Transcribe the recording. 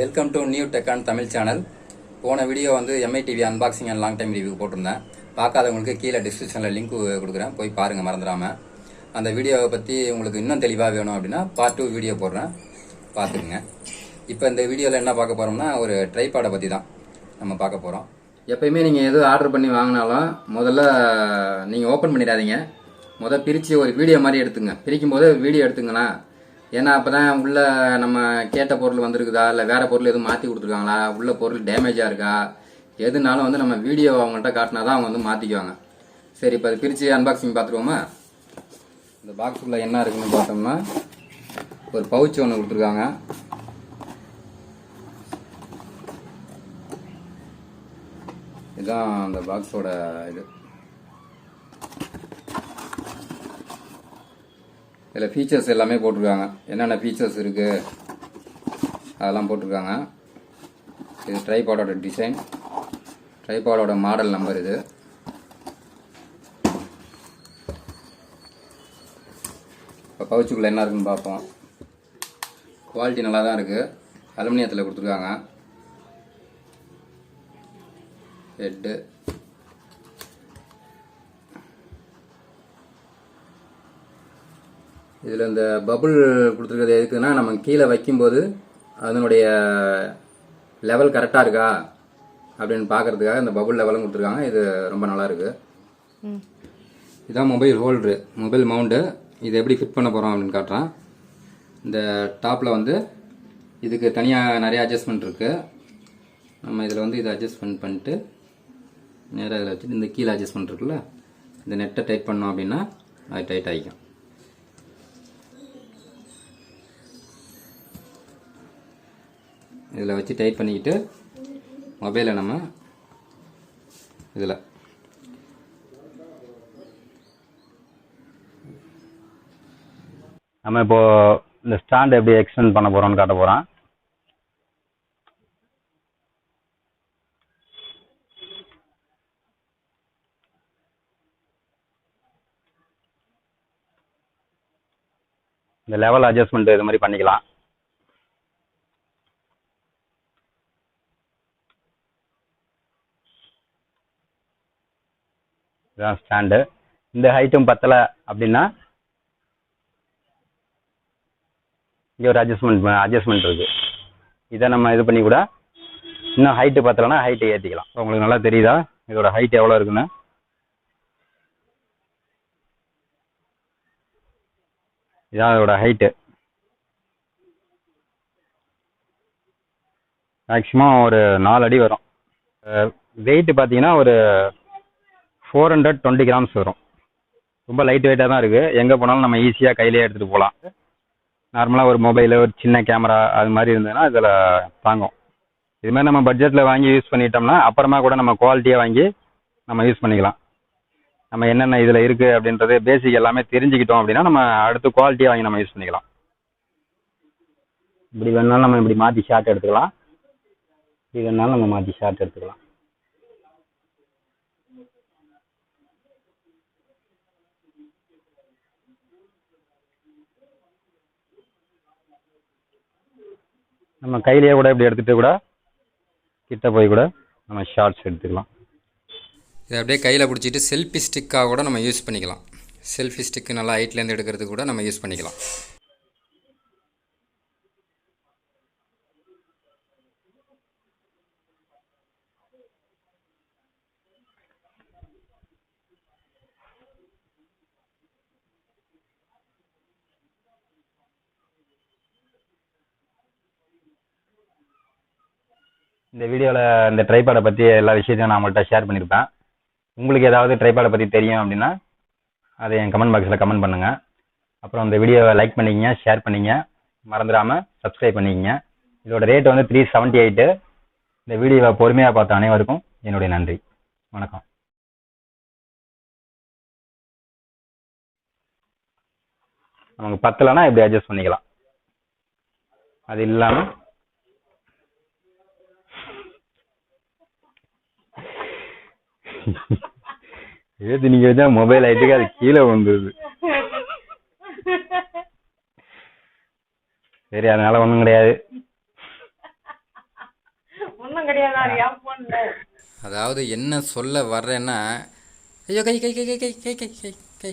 Welcome to new tech on Tamil channel. போன video வந்து Mi TV unboxing and long time review போட்டிருந்தேன். பார்க்காதவங்களுக்கு கீழே டிஸ்கிரிப்ஷனில் லிங்க் கொடுக்குறேன், போய் பாருங்கள் மறந்துடாமல். அந்த வீடியோவை பற்றி உங்களுக்கு இன்னும் தெளிவாக வேணும் அப்படின்னா பார்ட் 2 வீடியோ போடுறேன், பார்த்துக்குங்க. இப்போ இந்த வீடியோவில் என்ன பார்க்க போகிறோம்னா ஒரு ட்ரைபாடை பற்றி தான் நம்ம பார்க்க போகிறோம். எப்பயுமே நீங்கள் எது ஆர்டர் பண்ணி வாங்கினாலும் முதல்ல நீங்கள் ஓப்பன் பண்ணிடாதீங்க. பிரித்து ஒரு வீடியோ மாதிரி எடுத்துங்க. பிரிக்கும் போது வீடியோ எடுத்துங்களா, ஏன்னா அப்போ தான் உள்ள நம்ம கேட்ட பொருள் வந்துருக்குதா, இல்லை வேறு பொருள் எதுவும் மாற்றி கொடுத்துருக்காங்களா, உள்ள பொருள் டேமேஜாக இருக்கா, எதுனாலும் வந்து நம்ம வீடியோ அவங்கள்ட்ட காட்டினா தான் அவங்க வந்து மாற்றிக்குவாங்க. சரி, இப்போ அது பிரித்து அன்பாக்சிங் பார்த்துருவோமா. இந்த பாக்ஸுக்குள்ளே என்ன இருக்குன்னு பார்த்தோம்னா ஒரு பவுச் ஒன்று கொடுத்துருக்காங்க. இதுதான் அந்த பாக்ஸோட இது. இதில் ஃபீச்சர்ஸ் எல்லாமே போட்டிருக்காங்க, என்னென்ன ஃபீச்சர்ஸ் இருக்குது அதெல்லாம் போட்டிருக்காங்க. இது ட்ரைபாடோட டிசைன், ட்ரைபாடோட மாடல் நம்பர். இது இப்போ பவுச்சுக்குள்ளே என்ன இருக்குன்னு பார்ப்போம். குவாலிட்டி நல்லா தான் இருக்குது, அலுமினியத்தில் கொடுத்துருக்காங்க. ஹெட்டு, இதில் இந்த பபுள் கொடுத்துருக்கிறது எதுக்குன்னா, நம்ம கீழே வைக்கும்போது அதனுடைய லெவல் கரெக்டாக இருக்கா அப்படின்னு பார்க்குறதுக்காக இந்த பபுள் லெவலும் கொடுத்துருக்காங்க. இது ரொம்ப நல்லா இருக்குது. இதுதான் மொபைல் ஹோல்டரு, மொபைல் மவுண்டு. இது எப்படி ஃபிட் பண்ண போகிறோம் அப்படின்னு காட்டுறேன். இந்த டாப்பில் வந்து இதுக்கு தனியாக நிறைய அட்ஜஸ்ட்மெண்ட் இருக்குது. நம்ம இதில் வந்து இதை அட்ஜஸ்ட்மெண்ட் பண்ணிட்டு நேராக இதில் வச்சுட்டு இந்த கீழே அட்ஜஸ்ட்மெண்ட் இருக்குல்ல, இந்த நெட்டை டைட் பண்ணோம் அப்படின்னா அது டைட் ஆகிக்கும். இதில் வச்சு டைட் பண்ணிக்கிட்டு மொபைலை நம்ம இதில் இப்போ இந்த ஸ்டாண்ட் எப்படி எக்ஸ்டெண்ட் பண்ண போகிறோம்னு காட்ட போகிறோம். இந்த லெவல் அட்ஜஸ்ட்மெண்ட் இது மாதிரி பண்ணிக்கலாம். இதுதான் ஸ்டாண்டு. இந்த ஹைட்டும் பத்தலை அப்படின்னா இங்கே ஒரு அட்ஜஸ்ட்மெண்ட் இருக்குது. இதை நம்ம இது பண்ணி கூட இன்னும் ஹைட்டு பத்தலைன்னா ஹைட்டு ஏற்றிக்கலாம். உங்களுக்கு நல்லா தெரியுதா இதோட ஹைட் எவ்வளோ இருக்குன்னு? இதான் இதோட ஹைட்டு. மேக்ஸிமம் ஒரு 4 அடி வரும். வெயிட்டு பார்த்தீங்கன்னா ஒரு 420 கிராம்ஸ் வரும். ரொம்ப லைட் வெயிட்டாக தான் இருக்குது. எங்கே போனாலும் நம்ம ஈஸியாக கையிலேயே எடுத்துகிட்டு போகலாம். நார்மலாக ஒரு மொபைலு, ஒரு சின்ன கேமரா அது மாதிரி இருந்ததுன்னா இதில் தாங்கும். இதுமாதிரி நம்ம பட்ஜெட்டில் வாங்கி யூஸ் பண்ணிட்டோம்னா அப்புறமா கூட நம்ம குவாலிட்டியாக வாங்கி நம்ம யூஸ் பண்ணிக்கலாம். நம்ம என்னென்ன இதில் இருக்குது அப்படின்றது பேசிக் எல்லாமே தெரிஞ்சுக்கிட்டோம் அப்படின்னா நம்ம அடுத்து குவாலிட்டியாக வாங்கி நம்ம யூஸ் பண்ணிக்கலாம். இப்படி வேணாலும் நம்ம இப்படி மாற்றி ஷார்ட் எடுத்துக்கலாம், இப்படி வேணாலும் நம்ம மாற்றி ஷார்ட் எடுத்துக்கலாம். நம்ம கையிலேயே கூட இப்படி எடுத்துகிட்டு கூட கிட்ட போய் கூட நம்ம ஷார்ட்ஸ் எடுத்துக்கலாம். இதை அப்படியே கையில் பிடிச்சிட்டு செல்ஃபி ஸ்டிக்காக கூட நம்ம யூஸ் பண்ணிக்கலாம். செல்ஃபி ஸ்டிக்கு நல்லா ஹைட்லேருந்து எடுக்கிறதுக்கு கூட நம்ம யூஸ் பண்ணிக்கலாம். இந்த வீடியோவில் இந்த ட்ரைபாடை பற்றி எல்லா விஷயத்தையும் நான் உங்கள்கிட்ட ஷேர் பண்ணியிருப்பேன். உங்களுக்கு ஏதாவது ட்ரைபாடை பற்றி தெரியும் அப்படின்னா அதை என் கமெண்ட் பாக்ஸில் கமெண்ட் பண்ணுங்கள். அப்புறம் இந்த வீடியோவை லைக் பண்ணிக்கங்க, ஷேர் பண்ணிங்க, மறந்துடாமல் சப்ஸ்கிரைப் பண்ணிக்கங்க. இதோட ரேட் வந்து 378. இந்த வீடியோவை பொறுமையாக பார்த்த அனைவருக்கும் என்னுடைய நன்றி. வணக்கம். நமக்கு பத்தலைன்னா இப்படி அட்ஜஸ்ட் பண்ணிக்கலாம். அது இல்லாமல் ஏது நீங்க வச்சா மொபைல் ஆயிட்டுக்கு அது கீழே வந்துடுது. சரி, அதனால ஒன்றும் கிடையாது. ஒன்றும் கிடையாது என் போன்ல. அதாவது என்ன சொல்ல வர்றேன்னா, ஐயோ கை கை கை கை கை கை கை கை கை